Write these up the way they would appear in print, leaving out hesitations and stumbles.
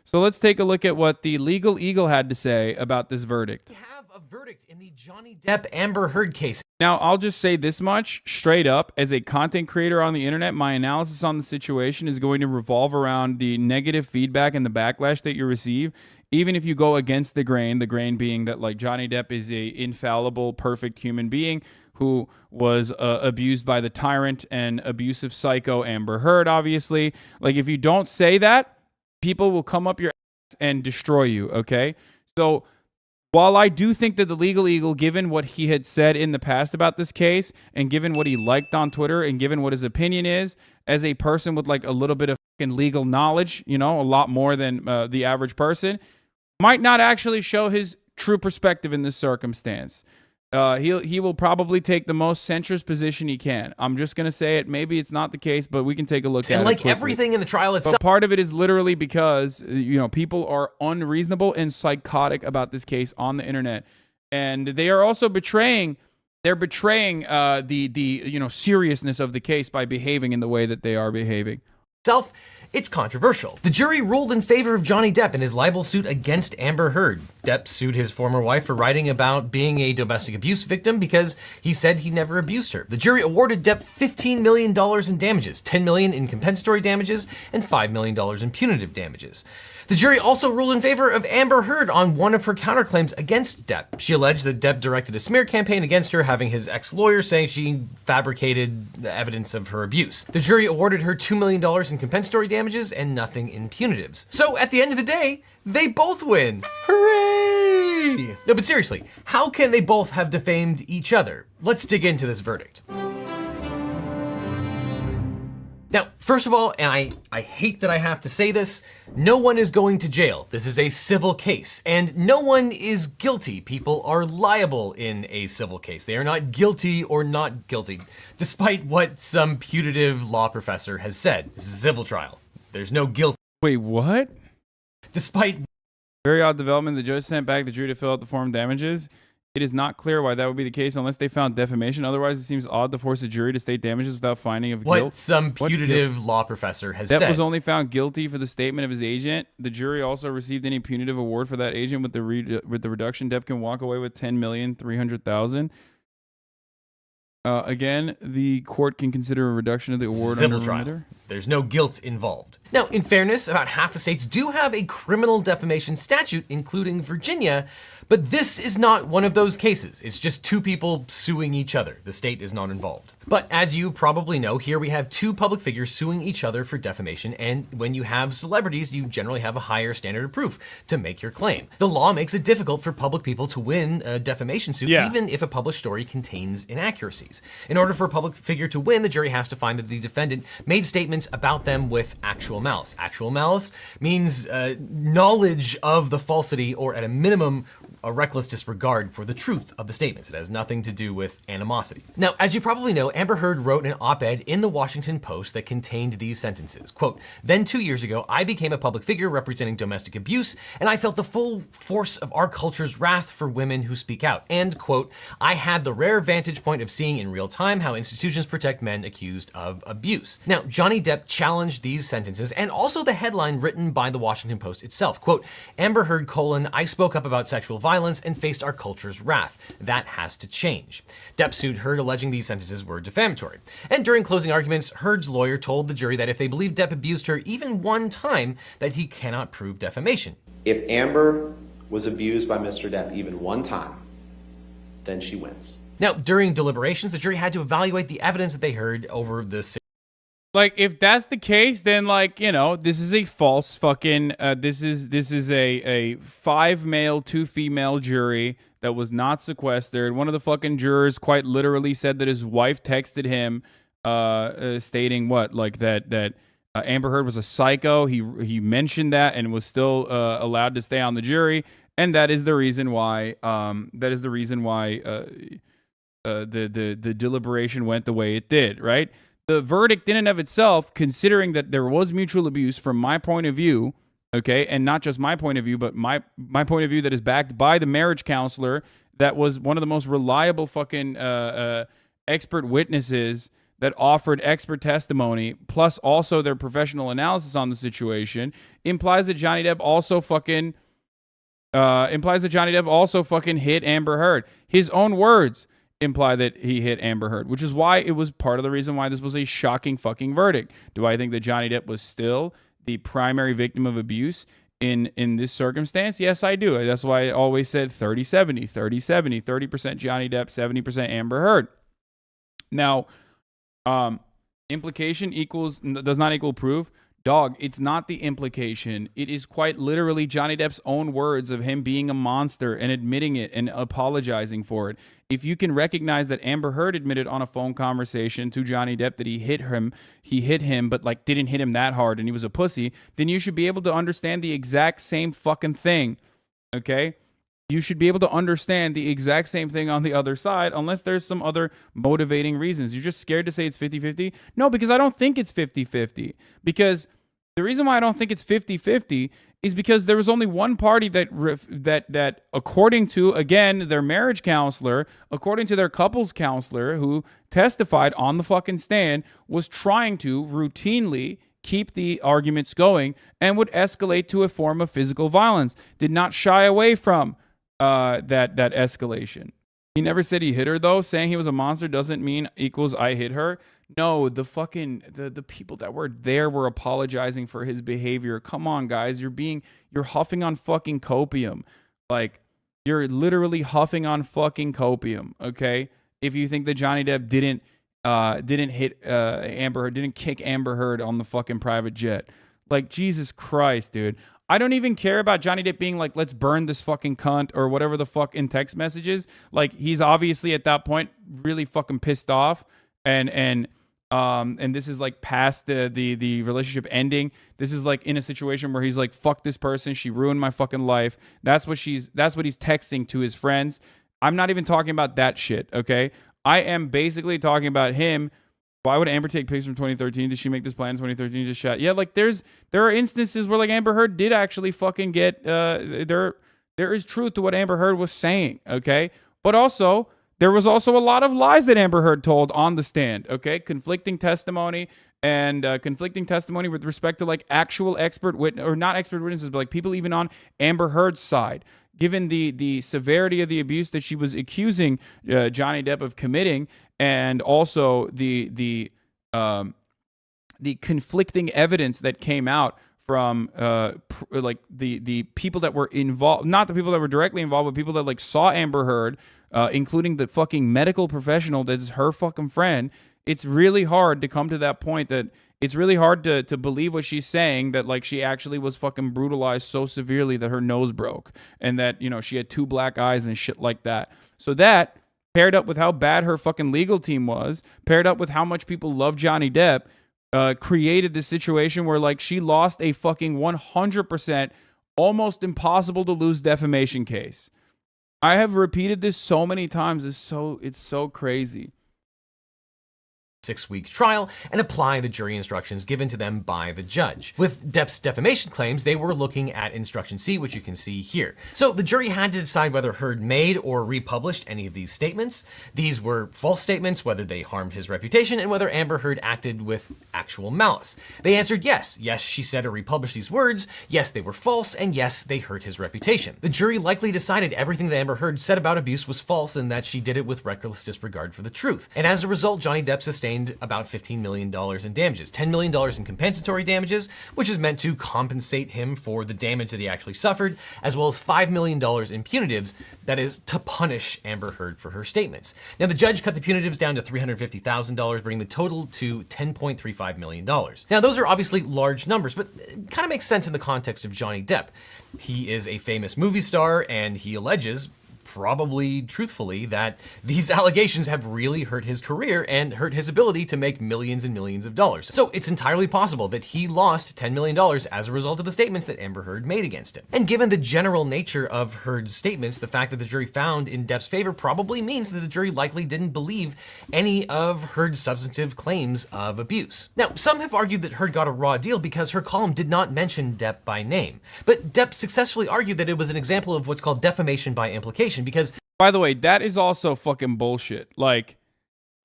So let's take a look at what the Legal Eagle had to say about this verdict. We have a verdict in the Johnny Depp Amber Heard case. Now, I'll just say this much straight up. As a content creator on the internet, my analysis on the situation is going to revolve around the negative feedback and the backlash that you receive. Even if you go against the grain being that like Johnny Depp is a infallible, perfect human being who was abused by the tyrant and abusive psycho Amber Heard, obviously. Like, if you don't say that, people will come up your ass and destroy you, okay? So while I do think that the Legal Eagle, given what he had said in the past about this case, and given what he liked on Twitter, and given what his opinion is, as a person with like a little bit of fucking legal knowledge, you know, a lot more than the average person, might not actually show his true perspective in this circumstance. He will probably take the most centrist position he can. I'm just going to say it. Maybe it's not the case, but we can take a look at it. And like quickly. everything in the trial itself. But part of it is literally because, you know, people are unreasonable and psychotic about this case on the internet. And they are also betraying the you know, seriousness of the case by behaving in the way that they are behaving. It's controversial. The jury ruled in favor of Johnny Depp in his libel suit against Amber Heard. Depp sued his former wife for writing about being a domestic abuse victim because he said he never abused her. The jury awarded Depp $15 million in damages, $10 million in compensatory damages, and $5 million in punitive damages. The jury also ruled in favor of Amber Heard on one of her counterclaims against Depp. She alleged that Depp directed a smear campaign against her, having his ex-lawyer saying she fabricated the evidence of her abuse. The jury awarded her $2 million in compensatory damages and nothing in punitives. So at the end of the day, they both win. Hooray! No, but seriously, how can they both have defamed each other? Let's dig into this verdict. Now, first of all, and I hate that I have to say this, no one is going to jail. This is a civil case, and no one is guilty. People are liable in a civil case. They are not guilty or not guilty, despite what some putative law professor has said. This is a civil trial. There's no guilt. Wait, what? Despite very odd development, the judge sent back the jury to fill out the form of damages. It is not clear why that would be the case unless they found defamation. Otherwise, it seems odd to force a jury to state damages without finding of guilt. What some putative law professor has said. Depp was only found guilty for the statement of his agent. The jury also received any punitive award for that agent with the reduction. Depp can walk away with $10,300,000. Again, the court can consider a reduction of the award civil under trial. remitter. There's no guilt involved. Now, in fairness, about half the states do have a criminal defamation statute, including Virginia, but this is not one of those cases. It's just two people suing each other. The state is not involved. But as you probably know, here we have two public figures suing each other for defamation, and when you have celebrities, you generally have a higher standard of proof to make your claim. The law makes it difficult for public people to win a defamation suit, even if a published story contains inaccuracies. In order for a public figure to win, the jury has to find that the defendant made statements about them with actual malice. Actual malice means knowledge of the falsity, or at a minimum, a reckless disregard for the truth of the statements. It has nothing to do with animosity. Now, as you probably know, Amber Heard wrote an op-ed in the Washington Post that contained these sentences. Quote, "Then 2 years ago, I became a public figure representing domestic abuse, and I felt the full force of our culture's wrath for women who speak out." And quote, "I had the rare vantage point of seeing in real time how institutions protect men accused of abuse." Now, Johnny Depp challenged these sentences and also the headline written by the Washington Post itself. Quote, "Amber Heard, I spoke up about sexual violence and faced our culture's wrath. That has to change." Depp sued Heard, alleging these sentences were defamatory. And during closing arguments, Heard's lawyer told the jury that if they believe Depp abused her even one time, that he cannot prove defamation. If Amber was abused by Mr. Depp even one time, then she wins. Now, during deliberations, the jury had to evaluate the evidence that they heard over the Like, if that's the case, then, like, you know, this is a false fucking, this is a 5 male, 2 female jury that was not sequestered. One of the fucking jurors quite literally said that his wife texted him, stating what, like that Amber Heard was a psycho. He mentioned that and was still allowed to stay on the jury, and that is the reason why. The deliberation went the way it did, right? The verdict in and of itself, considering that there was mutual abuse from my point of view, okay, and not just my point of view, but my point of view that is backed by the marriage counselor that was one of the most reliable fucking expert witnesses that offered expert testimony plus also their professional analysis on the situation implies that Johnny Depp also fucking hit Amber Heard. His own words imply that he hit Amber Heard, which is why it was part of the reason why this was a shocking fucking verdict. Do I think that Johnny Depp was still the primary victim of abuse in this circumstance? Yes, I do. That's why I always said 30-70, 30-70, 30% Johnny Depp, 70% Amber Heard. Now, implication does not equal proof. Dog, it's not the implication. It is quite literally Johnny Depp's own words of him being a monster and admitting it and apologizing for it. If you can recognize that Amber Heard admitted on a phone conversation to Johnny Depp that he hit him, but like didn't hit him that hard and he was a pussy, then you should be able to understand the exact same fucking thing. Okay? You should be able to understand the exact same thing on the other side unless there's some other motivating reasons. You're just scared to say it's 50-50? No, because I don't think it's 50-50. Because the reason why I don't think it's 50-50 is because there was only one party that according to, again, their marriage counselor, according to their couples counselor who testified on the fucking stand, was trying to routinely keep the arguments going and would escalate to a form of physical violence. Did not shy away from that escalation. He never said he hit her, though. Saying he was a monster doesn't mean equals I hit her. No, the people that were there were apologizing for his behavior. Come on, guys. You're huffing on fucking copium. Like, you're literally huffing on fucking copium, okay? If you think that Johnny Depp didn't hit Amber Heard, didn't kick Amber Heard on the fucking private jet. Like, Jesus Christ, dude. I don't even care about Johnny Depp being like, let's burn this fucking cunt or whatever the fuck in text messages. Like, he's obviously at that point really fucking pissed off, and this is like past the relationship ending. This is like in a situation where he's like, fuck this person, she ruined my fucking life. That's what he's texting to his friends. I'm not even talking about that shit, okay? I am basically talking about him. Why would Amber take pics from 2013? Did she make this plan in 2013 to shot? Yeah, like there are instances where like Amber Heard did actually fucking get there is truth to what Amber Heard was saying, okay? But also there was also a lot of lies that Amber Heard told on the stand, okay? Conflicting testimony with respect to like actual not expert witnesses, but like people even on Amber Heard's side. Given the severity of the abuse that she was accusing Johnny Depp of committing, and also the conflicting evidence that came out from like the people that were involved, not the people that were directly involved, but people that like saw Amber Heard, including the fucking medical professional that's her fucking friend. It's really hard to come to that point that it's really hard to believe what she's saying, that like she actually was fucking brutalized so severely that her nose broke and that, you know, she had 2 black eyes and shit like that. So that, paired up with how bad her fucking legal team was, paired up with how much people love Johnny Depp, created this situation where like she lost a fucking 100% almost impossible to lose defamation case. I have repeated this so many times. It's so crazy. 6-week trial and apply the jury instructions given to them by the judge. With Depp's defamation claims, they were looking at instruction C, which you can see here. So the jury had to decide whether Heard made or republished any of these statements. These were false statements, whether they harmed his reputation, and whether Amber Heard acted with actual malice. They answered yes. Yes, she said or republished these words. Yes, they were false, and yes, they hurt his reputation. The jury likely decided everything that Amber Heard said about abuse was false and that she did it with reckless disregard for the truth. And as a result, Johnny Depp sustained about $15 million in damages, $10 million in compensatory damages, which is meant to compensate him for the damage that he actually suffered, as well as $5 million in punitives, that is to punish Amber Heard for her statements. Now, the judge cut the punitives down to $350,000, bringing the total to $10.35 million. Now, those are obviously large numbers, but it kind of makes sense in the context of Johnny Depp. He is a famous movie star, and he alleges, probably truthfully, that these allegations have really hurt his career and hurt his ability to make millions and millions of dollars. So it's entirely possible that he lost $10 million as a result of the statements that Amber Heard made against him. And given the general nature of Heard's statements, the fact that the jury found in Depp's favor probably means that the jury likely didn't believe any of Heard's substantive claims of abuse. Now, some have argued that Heard got a raw deal because her column did not mention Depp by name. But Depp successfully argued that it was an example of what's called defamation by implication, because, by the way, that is also fucking bullshit. Like,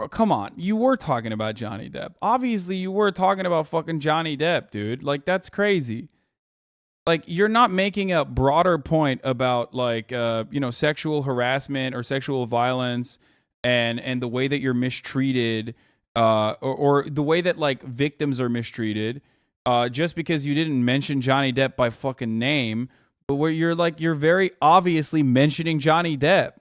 Bro, come on. You were talking about Johnny Depp. Obviously, you were talking about fucking Johnny Depp, dude. Like, that's crazy. Like, you're not making a broader point about, like, sexual harassment or sexual violence and the way that you're mistreated or the way that, like, victims are mistreated just because you didn't mention Johnny Depp by fucking name, but where you're very obviously mentioning Johnny Depp.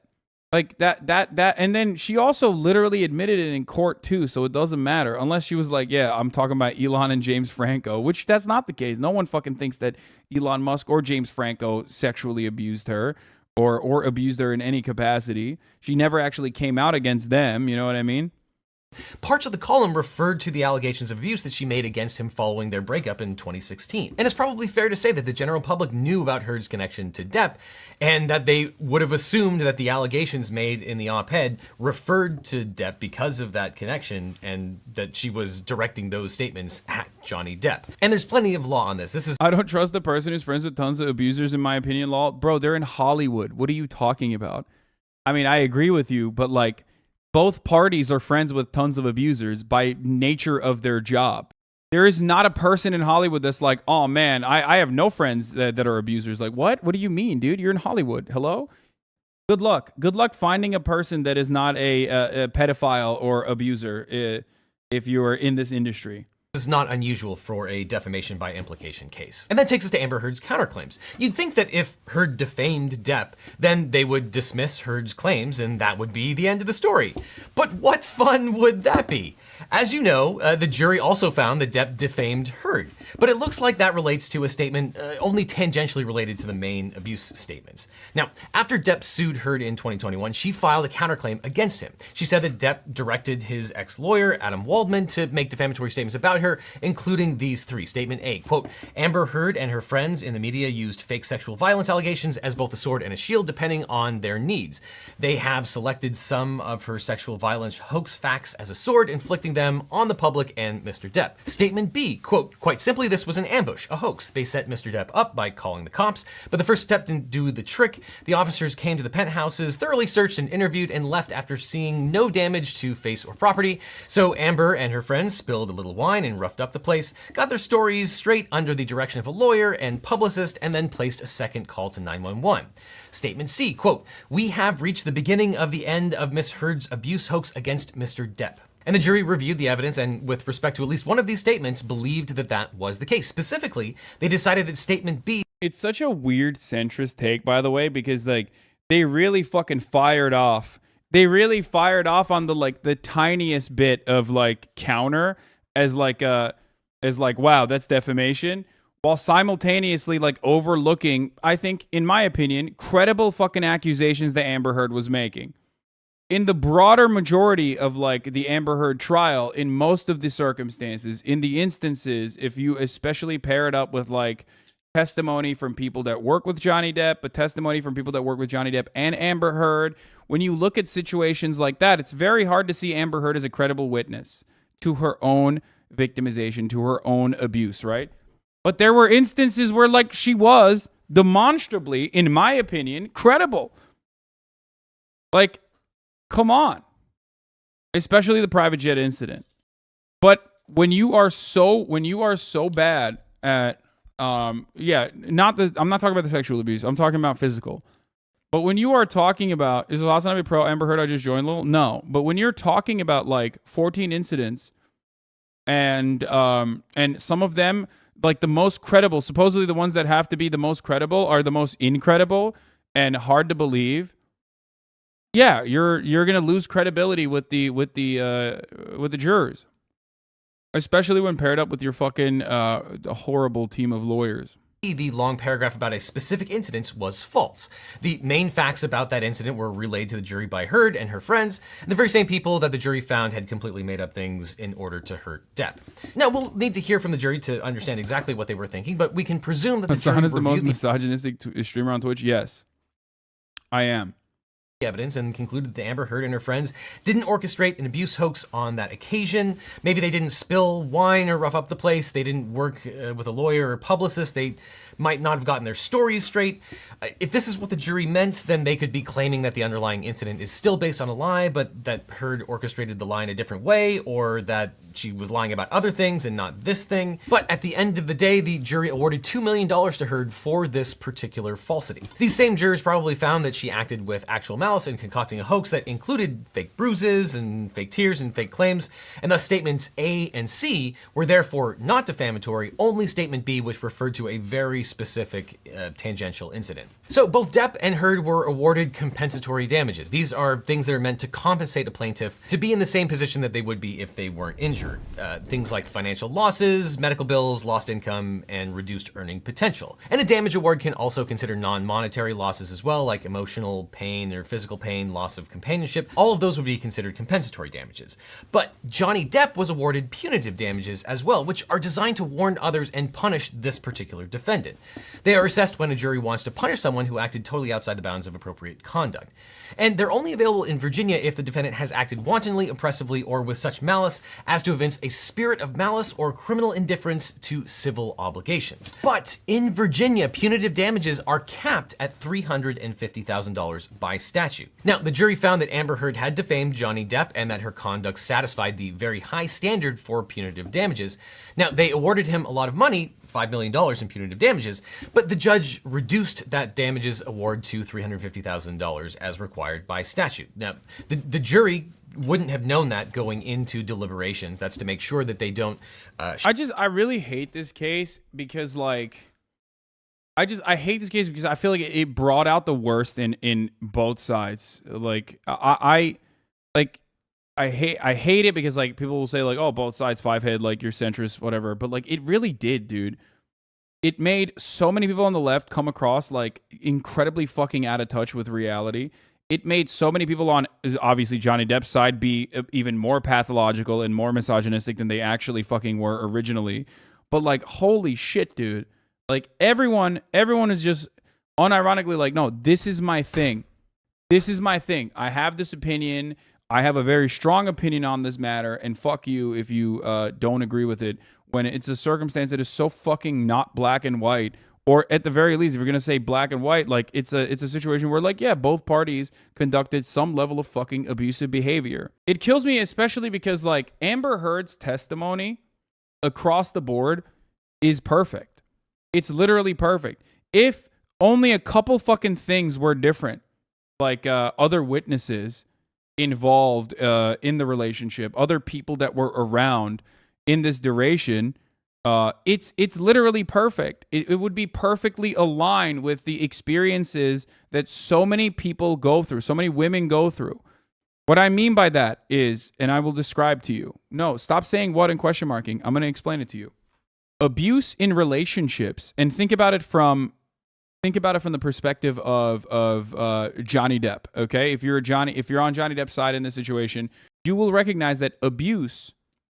Like that, and then she also literally admitted it in court too, so it doesn't matter unless she was like, yeah, I'm talking about Elon and James Franco, which that's not the case. No one fucking thinks that Elon Musk or James Franco sexually abused her or abused her in any capacity. She never actually came out against them, you know what I mean? Parts of the column referred to the allegations of abuse that she made against him following their breakup in 2016. And it's probably fair to say that the general public knew about Heard's connection to Depp, and that they would have assumed that the allegations made in the op-ed referred to Depp because of that connection, and that she was directing those statements at Johnny Depp. And there's plenty of law on this. I don't trust the person who's friends with tons of abusers, in my opinion, law. Bro, they're in Hollywood. What are you talking about? I mean, I agree with you, but like, both parties are friends with tons of abusers by nature of their job. There is not a person in Hollywood that's like, oh man, I have no friends that are abusers. Like, what? What do you mean, dude? You're in Hollywood. Hello? Good luck. Good luck finding a person that is not a pedophile or abuser if you're in this industry. This is not unusual for a defamation by implication case. And that takes us to Amber Heard's counterclaims. You'd think that if Heard defamed Depp, then they would dismiss Heard's claims and that would be the end of the story. But what fun would that be? As you know, the jury also found that Depp defamed Heard, but it looks like that relates to a statement only tangentially related to the main abuse statements. Now, after Depp sued Heard in 2021, she filed a counterclaim against him. She said that Depp directed his ex-lawyer, Adam Waldman, to make defamatory statements about her, including these three. Statement A, quote, Amber Heard and her friends in the media used fake sexual violence allegations as both a sword and a shield depending on their needs. They have selected some of her sexual violence hoax facts as a sword, inflicting them on the public and Mr. Depp. Statement B, quote, quite simply, this was an ambush, a hoax. They set Mr. Depp up by calling the cops, but the first step didn't do the trick. The officers came to the penthouses, thoroughly searched and interviewed, and left after seeing no damage to face or property. So Amber and her friends spilled a little wine and roughed up the place, got their stories straight under the direction of a lawyer and publicist, and then placed a second call to 911. Statement C, quote, we have reached the beginning of the end of Miss Heard's abuse hoax against Mr. Depp. And the jury reviewed the evidence and with respect to at least one of these statements believed that that was the case. Specifically, they decided that statement B. It's such a weird centrist take, by the way, because like they really fucking fired off. They really fired off on the tiniest bit of like counter as wow, that's defamation, while simultaneously like overlooking, I think, in my opinion, credible fucking accusations that Amber Heard was making. In the broader majority of like the Amber Heard trial, in most of the circumstances, in the instances, if you especially pair it up with like testimony from people that work with Johnny Depp, but testimony from people that work with Johnny Depp and Amber Heard, when you look at situations like that, it's very hard to see Amber Heard as a credible witness to her own victimization, to her own abuse, right? But there were instances where like she was demonstrably, in my opinion, credible. Like, come on. Especially the private jet incident. But when you are so bad at I'm not talking about the sexual abuse. I'm talking about physical. But when you are talking about, is HasanAbi pro Amber Heard I just joined little? No. But when you're talking about like 14 incidents and some of them, like the most credible, supposedly the ones that have to be the most credible are the most incredible and hard to believe. Yeah, you're gonna lose credibility with the jurors, especially when paired up with your fucking horrible team of lawyers. The long paragraph about a specific incident was false. The main facts about that incident were relayed to the jury by Heard and her friends, the very same people that the jury found had completely made up things in order to hurt Depp. Now, we'll need to hear from the jury to understand exactly what they were thinking, but we can presume that the jury Hasan is the most misogynistic streamer on Twitch? Yes, I am. Evidence and concluded that Amber Heard and her friends didn't orchestrate an abuse hoax on that occasion. Maybe they didn't spill wine or rough up the place. They didn't work with a lawyer or publicist. They might not have gotten their stories straight. If this is what the jury meant, then they could be claiming that the underlying incident is still based on a lie, but that Heard orchestrated the lie in a different way, or that she was lying about other things and not this thing. But at the end of the day, the jury awarded $2 million to Heard for this particular falsity. These same jurors probably found that she acted with actual malice in concocting a hoax that included fake bruises and fake tears and fake claims, and thus statements A and C were therefore not defamatory, only statement B, which referred to a very specific tangential incident. So both Depp and Heard were awarded compensatory damages. These are things that are meant to compensate a plaintiff to be in the same position that they would be if they weren't injured. Things like financial losses, medical bills, lost income, and reduced earning potential. And a damage award can also consider non-monetary losses as well, like emotional pain or physical pain, loss of companionship. All of those would be considered compensatory damages. But Johnny Depp was awarded punitive damages as well, which are designed to warn others and punish this particular defendant. They are assessed when a jury wants to punish someone who acted totally outside the bounds of appropriate conduct. And they're only available in Virginia if the defendant has acted wantonly, oppressively, or with such malice as to evince a spirit of malice or criminal indifference to civil obligations. But in Virginia, punitive damages are capped at $350,000 by statute. Now, the jury found that Amber Heard had defamed Johnny Depp and that her conduct satisfied the very high standard for punitive damages. Now, they awarded him a lot of money, $5 million in punitive damages, but the judge reduced that damages award to $350,000 as required by statute. Now, the jury wouldn't have known that going into deliberations. That's to make sure that they don't. I really hate this case because, like, I hate this case because I feel like it brought out the worst in both sides. Like, I hate it because, like, people will say, like, oh, both sides five-head, like, you're centrist, whatever. But, like, it really did, dude. It made so many people on the left come across, like, incredibly fucking out of touch with reality. It made so many people on, obviously, Johnny Depp's side be even more pathological and more misogynistic than they actually fucking were originally. But, like, holy shit, dude. Like, everyone is just unironically like, no, this is my thing. This is my thing. I have this opinion. I have a very strong opinion on this matter, and fuck you if you don't agree with it, when it's a circumstance that is so fucking not black and white. Or at the very least, if you're going to say black and white, like, it's a situation where, like, yeah, both parties conducted some level of fucking abusive behavior. It kills me, especially because, like, Amber Heard's testimony across the board is perfect. It's literally perfect. If only a couple fucking things were different, like other witnesses involved in the relationship, other people that were around in this duration, it's literally perfect. It would be perfectly aligned with the experiences that so many people go through, so many women go through. What I mean by that is, and I will describe to you. No, stop saying what and question marking. I'm going to explain it to you. Abuse in relationships, and think about it from the perspective of Johnny Depp. Okay, if you're on Johnny Depp's side in this situation, you will recognize that abuse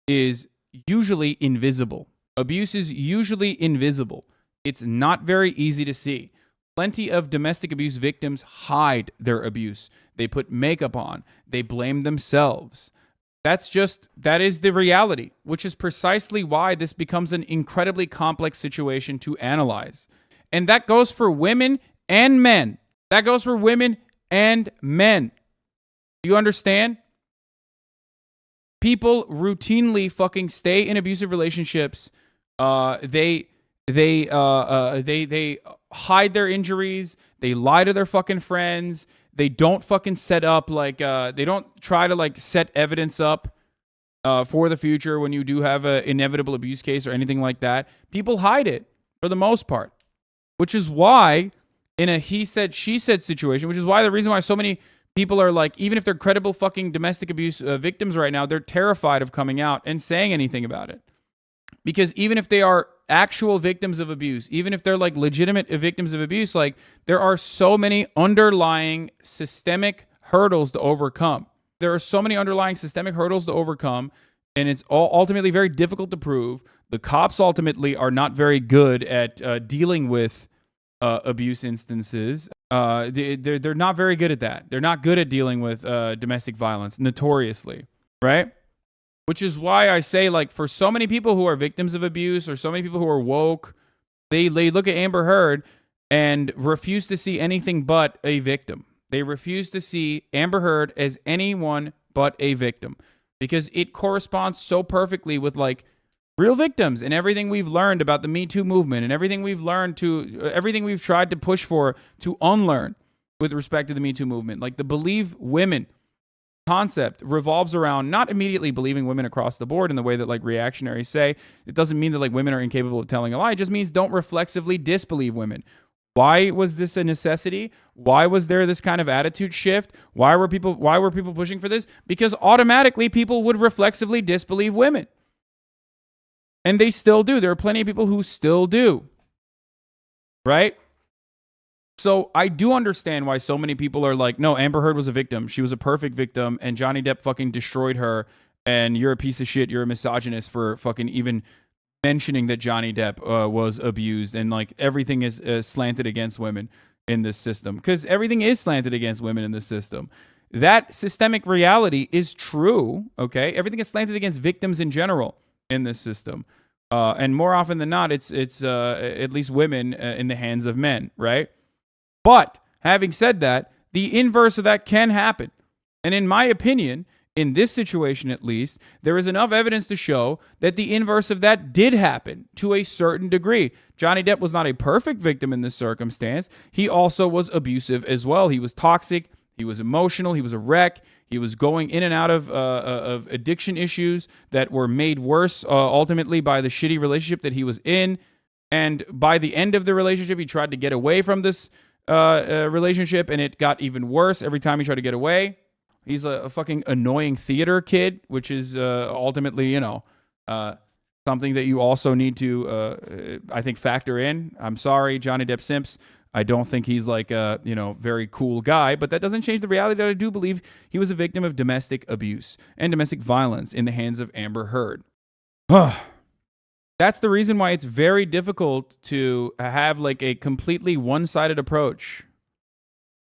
is usually invisible. Abuse is usually invisible. It's not very easy to see. Plenty of domestic abuse victims hide their abuse. They put makeup on. They blame themselves. That is the reality, which is precisely why this becomes an incredibly complex situation to analyze. And that goes for women and men. That goes for women and men. Do you understand? People routinely fucking stay in abusive relationships. They hide their injuries. They lie to their fucking friends. They don't fucking set up, like, they don't try to, like, set evidence up for the future when you do have an inevitable abuse case or anything like that. People hide it for the most part, which is why in a he said, she said situation, which is why the reason why so many people are, like, even if they're credible fucking domestic abuse victims right now, they're terrified of coming out and saying anything about it. Because even if they are actual victims of abuse, even if they're, like, legitimate victims of abuse, like, there are so many underlying systemic hurdles to overcome. There are so many underlying systemic hurdles to overcome, and it's all ultimately very difficult to prove. The cops ultimately are not very good at dealing with abuse instances. They're not very good at that. They're not good at dealing with domestic violence, notoriously, right? Which is why I say, like, for so many people who are victims of abuse or so many people who are woke, They look at Amber Heard and refuse to see anything but a victim. They refuse to see Amber Heard as anyone but a victim because it corresponds so perfectly with like real victims and everything we've learned about the Me Too movement and everything we've tried to push for to unlearn with respect to the Me Too movement. Like the believe women concept revolves around not immediately believing women across the board in the way that like reactionaries say. It doesn't mean that like women are incapable of telling a lie. It just means don't reflexively disbelieve women. Why was this a necessity? Why was there this kind of attitude shift? Why were people pushing for this? Because automatically people would reflexively disbelieve women. And they still do. There are plenty of people who still do. Right? So I do understand why so many people are like, no, Amber Heard was a victim. She was a perfect victim, and Johnny Depp fucking destroyed her, and you're a piece of shit. You're a misogynist for fucking even mentioning that Johnny Depp was abused, and like everything is slanted against women in this system. Because everything is slanted against women in this system. That systemic reality is true, okay? Everything is slanted against victims in general in this system. And more often than not, it's at least women in the hands of men, right? But having said that, the inverse of that can happen. And in my opinion, in this situation at least, there is enough evidence to show that the inverse of that did happen to a certain degree. Johnny Depp was not a perfect victim in this circumstance. He also was abusive as well. He was toxic. He was emotional. He was a wreck. He was going in and out of addiction issues that were made worse ultimately by the shitty relationship that he was in. And by the end of the relationship, he tried to get away from this relationship, and it got even worse every time he tried to get away. He's a fucking annoying theater kid, which is ultimately, something that you also need to, I think, factor in. I'm sorry, Johnny Depp simps. I don't think he's like a, very cool guy, but that doesn't change the reality that I do believe he was a victim of domestic abuse and domestic violence in the hands of Amber Heard. That's the reason why it's very difficult to have like a completely one-sided approach.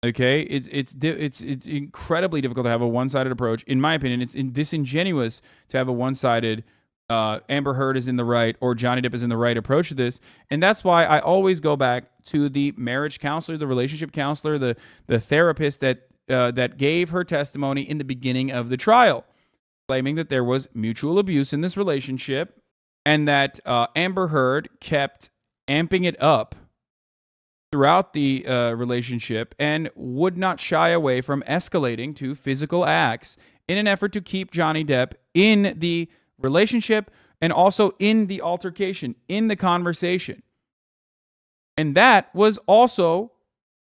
Okay, it's incredibly difficult to have a one-sided approach. In my opinion, it's disingenuous to have a one-sided Amber Heard is in the right or Johnny Depp is in the right approach to this. And that's why I always go back to the marriage counselor, the relationship counselor, the therapist that gave her testimony in the beginning of the trial, claiming that there was mutual abuse in this relationship and that Amber Heard kept amping it up throughout the relationship and would not shy away from escalating to physical acts in an effort to keep Johnny Depp in the relationship and also in the altercation, in the conversation. And that was also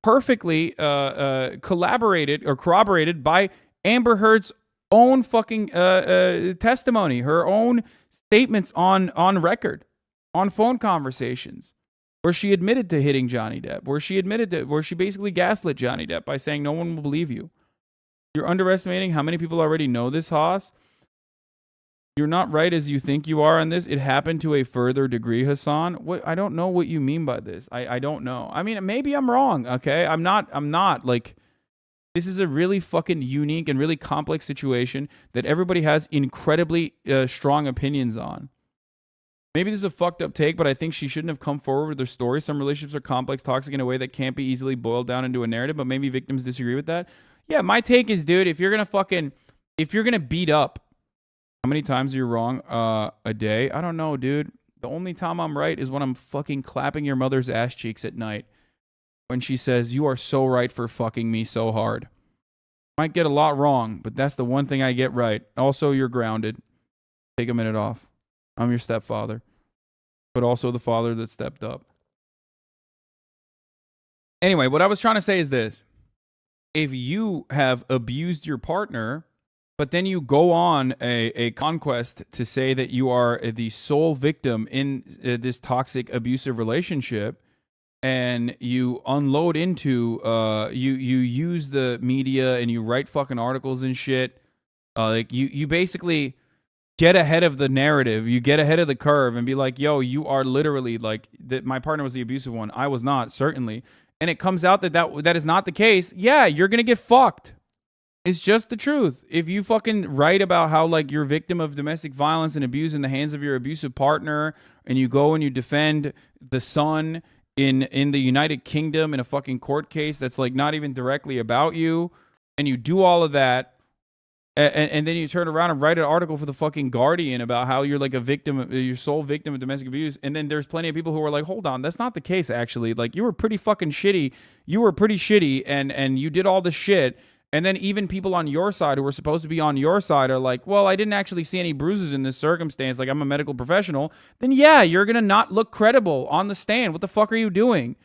perfectly collaborated or corroborated by Amber Heard's own fucking testimony, her own statements on record, on phone conversations, where she admitted to hitting Johnny Depp, where she basically gaslit Johnny Depp by saying no one will believe you. You're underestimating how many people already know this, Haas. You're not right as you think you are on this. It happened to a further degree, Hasan. What? I don't know what you mean by this. I don't know. I mean, maybe I'm wrong, okay? I'm not. Like, this is a really fucking unique and really complex situation that everybody has incredibly strong opinions on. Maybe this is a fucked up take, but I think she shouldn't have come forward with her story. Some relationships are complex, toxic in a way that can't be easily boiled down into a narrative, but maybe victims disagree with that. Yeah, my take is, dude, if you're gonna beat up, how many times are you wrong a day? I don't know, dude. The only time I'm right is when I'm fucking clapping your mother's ass cheeks at night when she says, you are so right for fucking me so hard. Might get a lot wrong, but that's the one thing I get right. Also, you're grounded. Take a minute off. I'm your stepfather, but also the father that stepped up. Anyway, what I was trying to say is this. If you have abused your partner, but then you go on a conquest to say that you are the sole victim in this toxic, abusive relationship, and you unload into, you use the media and you write fucking articles and shit, like you basically get ahead of the narrative, you get ahead of the curve and be like, yo, you are literally like, that my partner was the abusive one. I was not, certainly. And it comes out that is not the case. Yeah, you're going to get fucked. It's just the truth. If you fucking write about how like you're victim of domestic violence and abuse in the hands of your abusive partner and you go and you defend the son in the United Kingdom in a fucking court case that's like not even directly about you, and you do all of that, and then you turn around and write an article for the fucking Guardian about how you're like a victim, your sole victim of domestic abuse, and then there's plenty of people who are like, hold on, that's not the case actually. Like, you were pretty fucking shitty. You were pretty shitty, and you did all this shit. And then even people on your side who were supposed to be on your side are like, well, I didn't actually see any bruises in this circumstance. Like, I'm a medical professional. Then yeah, you're going to not look credible on the stand. What the fuck are you doing?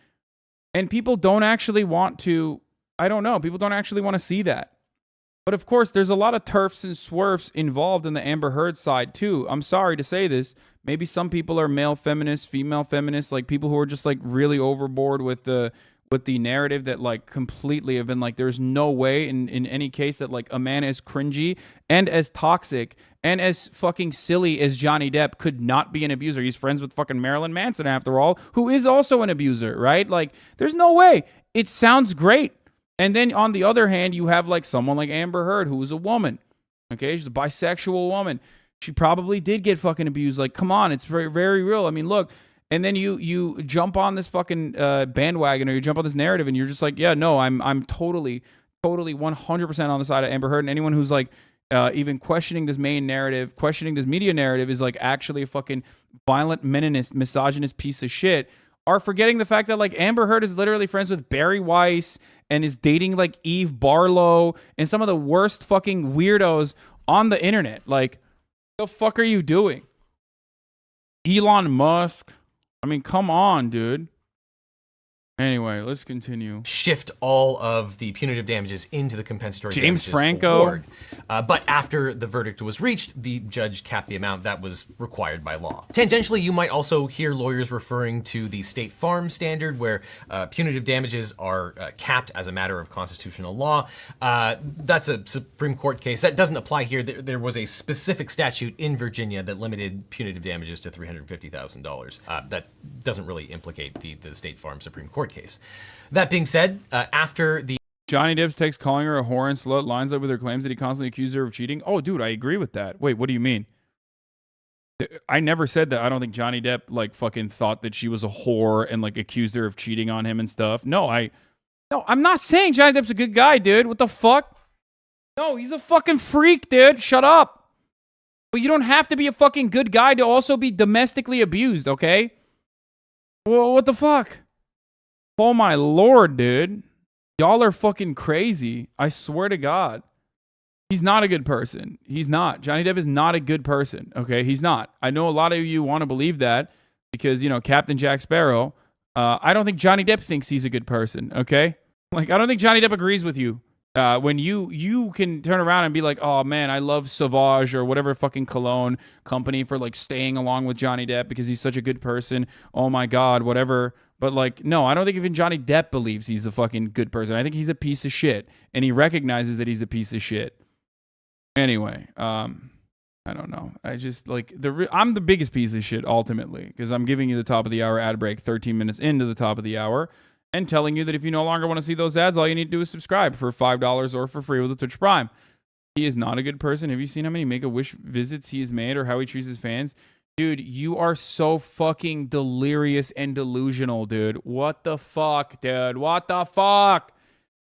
And people don't actually want to, I don't know. People don't actually want to see that. But of course, there's a lot of turfs and swerfs involved in the Amber Heard side too. I'm sorry to say this. Maybe some people are male feminists, female feminists, like people who are just like really overboard with the narrative that like completely have been like, there's no way in any case that like a man as cringy and as toxic and as fucking silly as Johnny Depp could not be an abuser. He's friends with fucking Marilyn Manson after all, who is also an abuser, right? Like, there's no way. It sounds great. And then on the other hand, you have like someone like Amber Heard, who is a woman. Okay, she's a bisexual woman. She probably did get fucking abused. Like, come on, it's very, very real. I mean, look. And then you jump on this fucking bandwagon, or you jump on this narrative, and you're just like, yeah, no, I'm totally 100% on the side of Amber Heard. And anyone who's like even questioning this main narrative, questioning this media narrative, is like actually a fucking violent, misogynist piece of shit, are forgetting the fact that like Amber Heard is literally friends with Barry Weiss and is dating like Eve Barlow and some of the worst fucking weirdos on the internet. Like, the fuck are you doing? Elon Musk. I mean, come on, dude. Anyway, let's continue. Shift all of the punitive damages into the compensatory James damages Franco. award. But after the verdict was reached, the judge capped the amount that was required by law. Tangentially, you might also hear lawyers referring to the State Farm standard, where punitive damages are capped as a matter of constitutional law. That's a Supreme Court case. That doesn't apply here. There was a specific statute in Virginia that limited punitive damages to $350,000. That doesn't really implicate the State Farm Supreme Court case. That being said, after the Johnny Depp's text calling her a whore and slut lines up with her claims that he constantly accused her of cheating. Oh, dude, I agree with that. Wait, what do you mean? I never said that. I don't think Johnny Depp like fucking thought that she was a whore and like accused her of cheating on him and stuff. No, I'm not saying Johnny Depp's a good guy, dude. What the fuck? No, he's a fucking freak, dude. Shut up. But you don't have to be a fucking good guy to also be domestically abused, okay? Well, what the fuck? Oh my lord, dude. Y'all are fucking crazy. I swear to God. He's not a good person. He's not. Johnny Depp is not a good person, okay? He's not. I know a lot of you want to believe that because, you know, Captain Jack Sparrow. I don't think Johnny Depp thinks he's a good person, okay? Like, I don't think Johnny Depp agrees with you. When you can turn around and be like, oh man, I love Sauvage or whatever fucking cologne company for like staying along with Johnny Depp because he's such a good person. Oh my God, whatever. But like, no, I don't think even Johnny Depp believes he's a fucking good person. I think he's a piece of shit, and he recognizes that he's a piece of shit. Anyway, I don't know. I just like I'm the biggest piece of shit ultimately because I'm giving you the top of the hour ad break 13 minutes into the top of the hour and telling you that if you no longer want to see those ads, all you need to do is subscribe for $5 or for free with a Twitch Prime. He is not a good person. Have you seen how many Make-A-Wish visits he has made or how he treats his fans? Dude, you are so fucking delirious and delusional, dude. What the fuck, dude? What the fuck?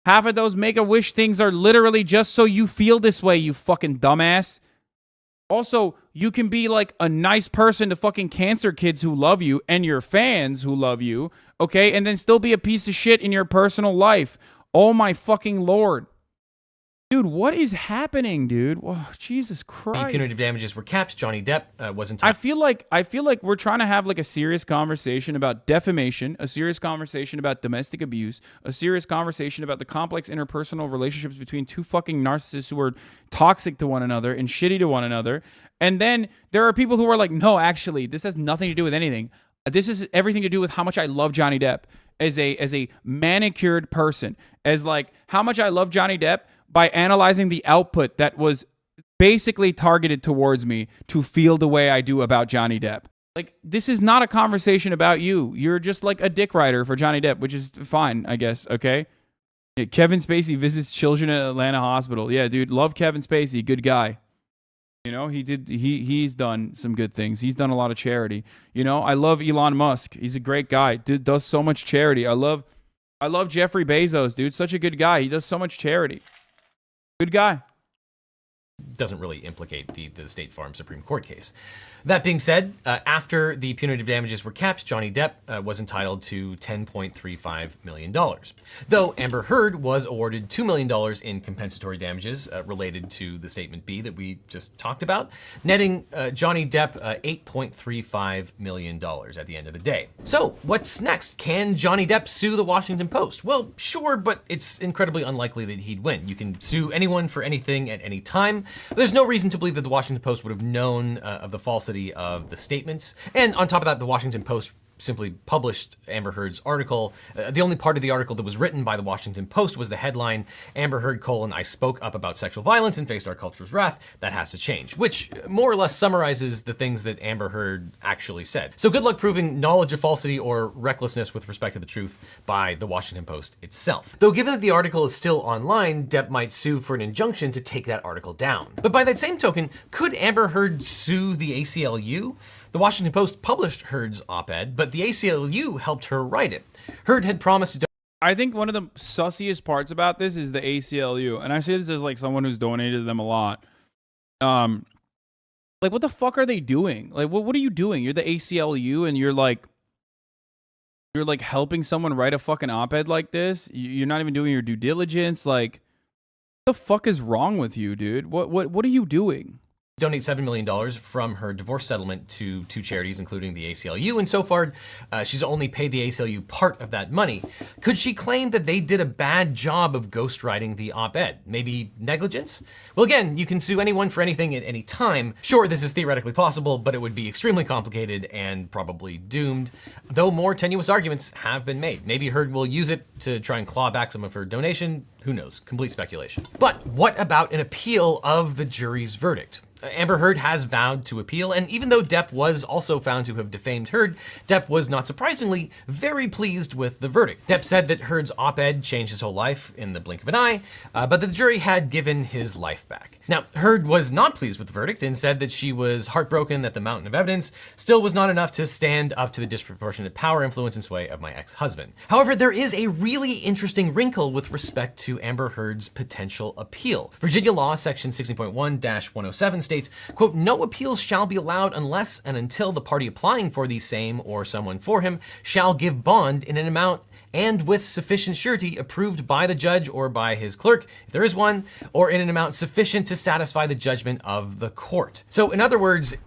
Half of those Make-A-Wish things are literally just so you feel this way, you fucking dumbass. Also, you can be like a nice person to fucking cancer kids who love you and your fans who love you, okay? And then still be a piece of shit in your personal life. Oh my fucking lord. Dude, what is happening, dude? Whoa, Jesus Christ. The punitive damages were capped. Johnny Depp was entitled. I feel like we're trying to have like a serious conversation about defamation, a serious conversation about domestic abuse, a serious conversation about the complex interpersonal relationships between two fucking narcissists who are toxic to one another and shitty to one another. And then there are people who are like, no, actually, this has nothing to do with anything. This is everything to do with how much I love Johnny Depp as a manicured person, as like how much I love Johnny Depp by analyzing the output that was basically targeted towards me to feel the way I do about Johnny Depp. Like, this is not a conversation about you. You're just like a dick rider for Johnny Depp, which is fine, I guess, okay? Yeah, Kevin Spacey visits children at Atlanta hospital. Yeah, dude, love Kevin Spacey. Good guy. You know, he's done some good things. He's done a lot of charity. You know, I love Elon Musk. He's a great guy. Does so much charity. I love Jeffrey Bezos, dude. Such a good guy. He does so much charity. Good guy. Doesn't really implicate the State Farm Supreme Court case. That being said, after the punitive damages were capped, Johnny Depp was entitled to $10.35 million. Though Amber Heard was awarded $2 million in compensatory damages related to the Statement B that we just talked about, netting Johnny Depp $8.35 million at the end of the day. So what's next? Can Johnny Depp sue the Washington Post? Well, sure, but it's incredibly unlikely that he'd win. You can sue anyone for anything at any time. There's no reason to believe that the Washington Post would have known of the falsity of the statements. And on top of that, the Washington Post simply published Amber Heard's article. The only part of the article that was written by the Washington Post was the headline, Amber Heard, I spoke up about sexual violence and faced our culture's wrath. That has to change, which more or less summarizes the things that Amber Heard actually said. So good luck proving knowledge of falsity or recklessness with respect to the truth by the Washington Post itself. Though given that the article is still online, Depp might sue for an injunction to take that article down. But by that same token, could Amber Heard sue the ACLU? The Washington Post published Heard's op-ed, but the ACLU helped her write it. Heard had promised to I think one of the sussiest parts about this is the ACLU, and I say this as like someone who's donated to them a lot. Like, what the fuck are they doing? Like, what are you doing? You're the ACLU, and you're like helping someone write a fucking op-ed like this. You're not even doing your due diligence. Like, what the fuck is wrong with you, dude? What are you doing? donate $7 million from her divorce settlement to two charities, including the ACLU, and so far she's only paid the ACLU part of that money. Could she claim that they did a bad job of ghostwriting the op-ed? Maybe negligence? Well, again, you can sue anyone for anything at any time. Sure, this is theoretically possible, but it would be extremely complicated and probably doomed, though more tenuous arguments have been made. Maybe Heard will use it to try and claw back some of her donation. Who knows? Complete speculation. But what about an appeal of the jury's verdict? Amber Heard has vowed to appeal, and even though Depp was also found to have defamed Heard, Depp was not surprisingly very pleased with the verdict. Depp said that Heard's op-ed changed his whole life in the blink of an eye, but that the jury had given his life back. Now, Heard was not pleased with the verdict and said that she was heartbroken that the mountain of evidence still was not enough to stand up to the disproportionate power, influence, and sway of my ex-husband. However, there is a really interesting wrinkle with respect to Amber Heard's potential appeal. Virginia law, section 16.1-107 states, quote, no appeals shall be allowed unless and until the party applying for the same or someone for him shall give bond in an amount and with sufficient surety approved by the judge or by his clerk, if there is one, or in an amount sufficient to satisfy the judgment of the court. So in other words,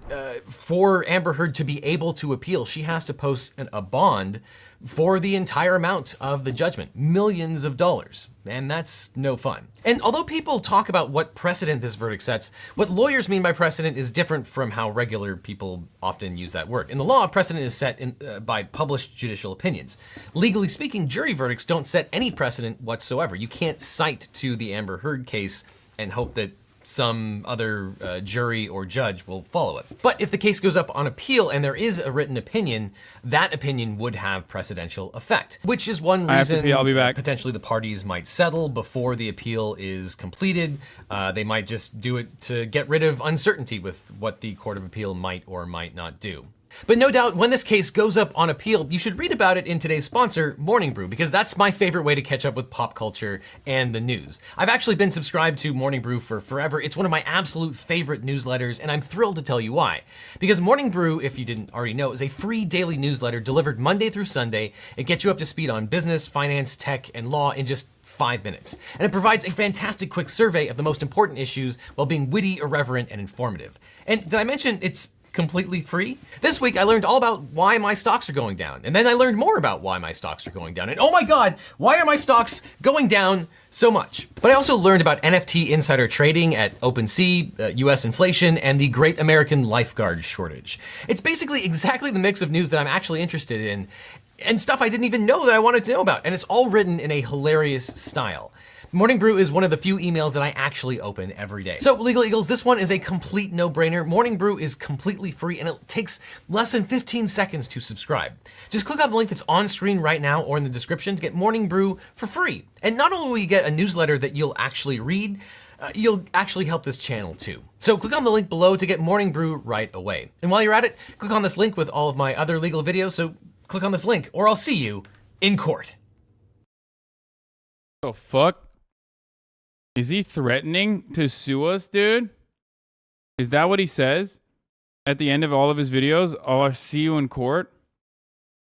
for Amber Heard to be able to appeal, she has to post a bond for the entire amount of the judgment, millions of dollars. And that's no fun. And although people talk about what precedent this verdict sets, what lawyers mean by precedent is different from how regular people often use that word. In the law, precedent is set by published judicial opinions. Legally speaking, jury verdicts don't set any precedent whatsoever. You can't cite to the Amber Heard case and hope that some other jury or judge will follow it. But if the case goes up on appeal and there is a written opinion, that opinion would have precedential effect, which is one reason I'll be back. Potentially the parties might settle before the appeal is completed. They might just do it to get rid of uncertainty with what the Court of Appeal might or might not do. But no doubt, when this case goes up on appeal, you should read about it in today's sponsor, Morning Brew, because that's my favorite way to catch up with pop culture and the news. I've actually been subscribed to Morning Brew for forever. It's one of my absolute favorite newsletters, and I'm thrilled to tell you why. Because Morning Brew, if you didn't already know, is a free daily newsletter delivered Monday through Sunday. It gets you up to speed on business, finance, tech, and law in just 5 minutes. And it provides a fantastic quick survey of the most important issues while being witty, irreverent, and informative. And did I mention it's completely free? This week I learned all about why my stocks are going down, and then I learned more about why my stocks are going down, and oh my god, why are my stocks going down so much? But I also learned about NFT insider trading at OpenSea, US inflation, and the Great American Lifeguard shortage. It's basically exactly the mix of news that I'm actually interested in, and stuff I didn't even know that I wanted to know about, and it's all written in a hilarious style. Morning Brew is one of the few emails that I actually open every day. So Legal Eagles, this one is a complete no-brainer. Morning Brew is completely free and it takes less than 15 seconds to subscribe. Just click on the link that's on screen right now or in the description to get Morning Brew for free. And not only will you get a newsletter that you'll actually read, you'll actually help this channel too. So click on the link below to get Morning Brew right away. And while you're at it, click on this link with all of my other legal videos, so click on this link or I'll see you in court. The fuck? Is he threatening to sue us, dude? Is that what he says at the end of all of his videos? Oh, I'll see you in court?